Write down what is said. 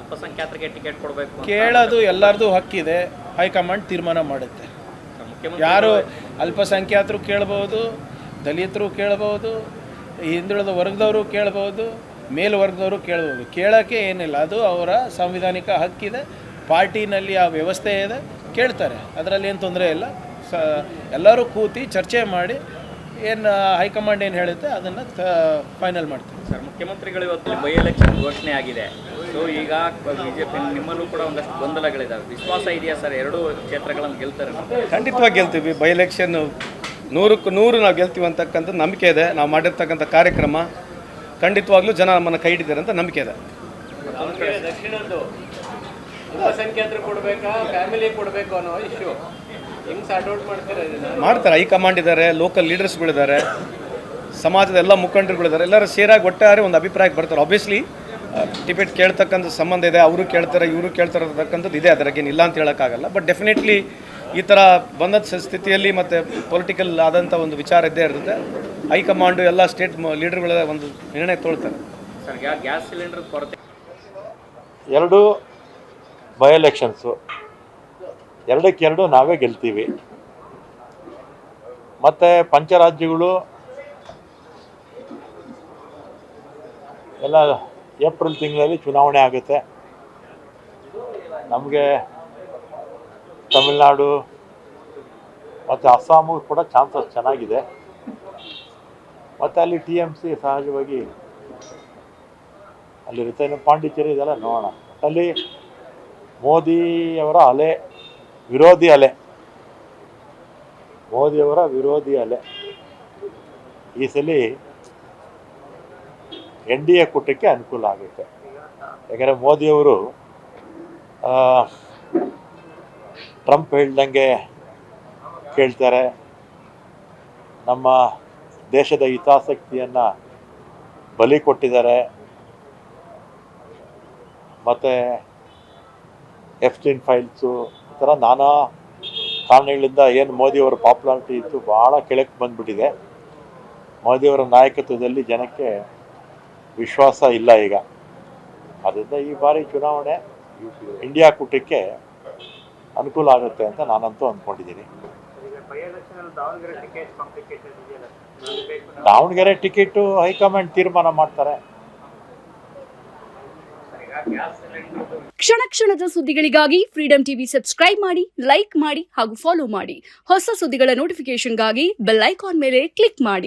ಅಲ್ಪಸಂಖ್ಯಾತರಿಗೆ ಟಿಕೆಟ್ ಕೊಡಬೇಕು ಕೇಳೋದು ಎಲ್ಲರದು ಹಕ್ಕಿದೆ. ಹೈಕಮಾಂಡ್ ತೀರ್ಮಾನ ಮಾಡುತ್ತೆ. ಯಾರು ಅಲ್ಪಸಂಖ್ಯಾತರು ಕೇಳ್ಬೋದು, ದಲಿತರು ಕೇಳ್ಬೋದು, ಹಿಂದುಳಿದ ವರ್ಗದವರು ಕೇಳ್ಬೋದು, ಮೇಲ್ವರ್ಗದವರು ಕೇಳ್ಬೋದು. ಕೇಳೋಕ್ಕೆ ಏನಿಲ್ಲ, ಅದು ಅವರ ಸಾಂವಿಧಾನಿಕ ಹಕ್ಕಿದೆ. ಪಾರ್ಟಿನಲ್ಲಿ ಆ ವ್ಯವಸ್ಥೆ ಇದೆ, ಕೇಳ್ತಾರೆ. ಅದರಲ್ಲಿ ಏನು ತೊಂದರೆ ಇಲ್ಲ. ಎಲ್ಲರೂ ಕೂತಿ ಚರ್ಚೆ ಮಾಡಿ ಏನು ಹೈಕಮಾಂಡ್ ಏನು ಹೇಳುತ್ತೆ ಅದನ್ನು ಫೈನಲ್ ಮಾಡ್ತೀವಿ. ಸರ್, ಮುಖ್ಯಮಂತ್ರಿಗಳು ಇವತ್ತು ಬೈ ಎಲೆಕ್ಷನ್ ಘೋಷಣೆ ಆಗಿದೆ. ಸೊ ಈಗ ಬಿಜೆಪಿ ನಿಮ್ಮಲ್ಲೂ ಕೂಡ ಒಂದಷ್ಟು ಗೊಂದಲಗಳಿದ್ದಾವೆ. ವಿಶ್ವಾಸ ಇದೆಯಾ ಸರ್ ಎರಡೂ ಕ್ಷೇತ್ರಗಳನ್ನು ಗೆಲ್ತಾರೆ? ಖಂಡಿತವಾಗಿ ಗೆಲ್ತೀವಿ. ಬೈ ಎಲೆಕ್ಷನ್ 100ಕ್ಕೆ 100 ನಾವು ಗೆಲ್ತೀವಿ ಅಂತಕ್ಕಂಥ ನಂಬಿಕೆ ಇದೆ. ನಾವು ಮಾಡಿರ್ತಕ್ಕಂಥ ಕಾರ್ಯಕ್ರಮ ಖಂಡಿತವಾಗ್ಲೂ ಜನ ನಮ್ಮನ್ನು ಕೈ ಹಿಡಿತಾರೆ ಅಂತ ನಂಬಿಕೆ ಇದೆ. ದಕ್ಷಿಣದ್ದು ಅಲ್ಪಸಂಖ್ಯಾತರು ಕೊಡಬೇಕಾ, ಫ್ಯಾಮಿಲಿ ಕೊಡಬೇಕು ಅನ್ನೋ ಇಶ್ಯೂ ಹೆಂಗೆ ಸಾರ್ಟ್ ಔಟ್ ಮಾಡ್ತಾರೆ? ಮಾಡ್ತಾರೆ. ಹೈಕಮಾಂಡ್ ಇದ್ದಾರೆ, ಲೋಕಲ್ ಲೀಡರ್ಸ್ಗಳಿದ್ದಾರೆ, ಸಮಾಜದ ಎಲ್ಲ ಮುಖಂಡರುಗಳಿದ್ದಾರೆ. ಎಲ್ಲರೂ ಸೇರಾಗಿ ಒಟ್ಟಾರೆ ಒಂದು ಅಭಿಪ್ರಾಯಕ್ಕೆ ಬರ್ತಾರೆ. ಆಬ್ವಿಯಸ್ಲಿ ಟಿಕೆಟ್ ಕೇಳ್ತಕ್ಕಂಥ ಸಂಬಂಧ ಇದೆ. ಅವರು ಕೇಳ್ತಾರೆ, ಇವರು ಕೇಳ್ತಾರೆ ಅಂತಕ್ಕಂಥದ್ದು ಇದೆ. ಅದರಾಗೇನು ಇಲ್ಲ ಅಂತ ಹೇಳೋಕ್ಕಾಗಲ್ಲ. ಬಟ್ ಡೆಫಿನೆಟ್ಲಿ ಈ ಥರ ಬಂದ ಸ್ಥಿತಿಯಲ್ಲಿ ಮತ್ತು ಪೊಲಿಟಿಕಲ್ ಆದಂಥ ಒಂದು ವಿಚಾರ ಇದ್ದೇ ಇರುತ್ತೆ. ಹೈಕಮಾಂಡು ಎಲ್ಲ ಸ್ಟೇಟ್ ಲೀಡರ್ಗಳ ಒಂದು ನಿರ್ಣಯ ತೊಗೊಳ್ತಾರೆ. ಸರ್, ಗ್ಯಾಸ್ ಸಿಲಿಂಡರ್ ಕೊರತೆ ಎರಡು ಬೈ ಎಲೆಕ್ಷನ್ಸು, 2ಕ್ಕೆ 2 ನಾವೇ ಗೆಲ್ತೀವಿ. ಮತ್ತು ಪಂಚರಾಜ್ಯಗಳು ಎಲ್ಲ ಏಪ್ರಿಲ್ ತಿಂಗಳಲ್ಲಿ ಚುನಾವಣೆ ಆಗುತ್ತೆ. ನಮಗೆ ತಮಿಳ್ನಾಡು ಮತ್ತು ಅಸ್ಸಾಮು ಕೂಡ ಚಾನ್ಸಸ್ ಚೆನ್ನಾಗಿದೆ. ಮತ್ತು ಅಲ್ಲಿ TMC ಸಹಜವಾಗಿ ಅಲ್ಲಿರುತ್ತೆ. ಇನ್ನು ಪಾಂಡಿಚೇರಿ ಇದೆಲ್ಲ ನೋಡೋಣ. ಅಲ್ಲಿ ಮೋದಿಯವರ ಅಲೆ, ವಿರೋಧಿ ಅಲೆ, ಮೋದಿಯವರ ವಿರೋಧಿ ಅಲೆ ಈ ಸಲ NDA ಕೂಟಕ್ಕೆ ಅನುಕೂಲ ಆಗುತ್ತೆ. ಯಾಕಂದರೆ ಮೋದಿಯವರು ಟ್ರಂಪ್ ಹೇಳ್ದಂಗೆ ಕೇಳ್ತಾರೆ. ನಮ್ಮ ದೇಶದ ಹಿತಾಸಕ್ತಿಯನ್ನು ಬಲಿ ಕೊಟ್ಟಿದ್ದಾರೆ. ಮತ್ತು ಎಫ್ಸ್ಟೈನ್ ಫೈಲ್ಸು ಈ ಥರ ನಾನಾ ಕಾರಣಗಳಿಂದ ಏನು ಮೋದಿಯವರ ಪಾಪ್ಯುಲಾರಿಟಿ ಇತ್ತು ಭಾಳ ಕೆಳಕ್ಕೆ ಬಂದುಬಿಟ್ಟಿದೆ. ಮೋದಿಯವರ ನಾಯಕತ್ವದಲ್ಲಿ ಜನಕ್ಕೆ ವಿಶ್ವಾಸ ಇಲ್ಲ ಈಗ. ಅದರಿಂದ ಈ ಬಾರಿ ಚುನಾವಣೆ ಇಂಡಿಯಾ ಕೂಟಕ್ಕೆ ಅನುಕೂಲ ಆಗುತ್ತೆ ಅಂತ ನಾನಂತೂ ಅಂದ್ಕೊಂಡಿದ್ದೀನಿ. ದಾವಣಗೆರೆ ಟಿಕೆಟು ಹೈಕಮಾಂಡ್ ತೀರ್ಮಾನ ಮಾಡ್ತಾರೆ. ಕ್ಷಣ ಕ್ಷಣದ ಸುದ್ದಿಗಳಿಗಾಗಿ ಫ್ರೀಡಂ ಟಿವಿ ಸಬ್ಸ್ಕ್ರೈಬ್ ಮಾಡಿ, ಲೈಕ್ ಮಾಡಿ ಹಾಗೂ ಫಾಲೋ ಮಾಡಿ. ಹೊಸ ಸುದ್ದಿಗಳ ನೋಟಿಫಿಕೇಶನ್ಗಾಗಿ ಬೆಲ್ ಐಕಾನ್ ಮೇಲೆ ಕ್ಲಿಕ್ ಮಾಡಿ.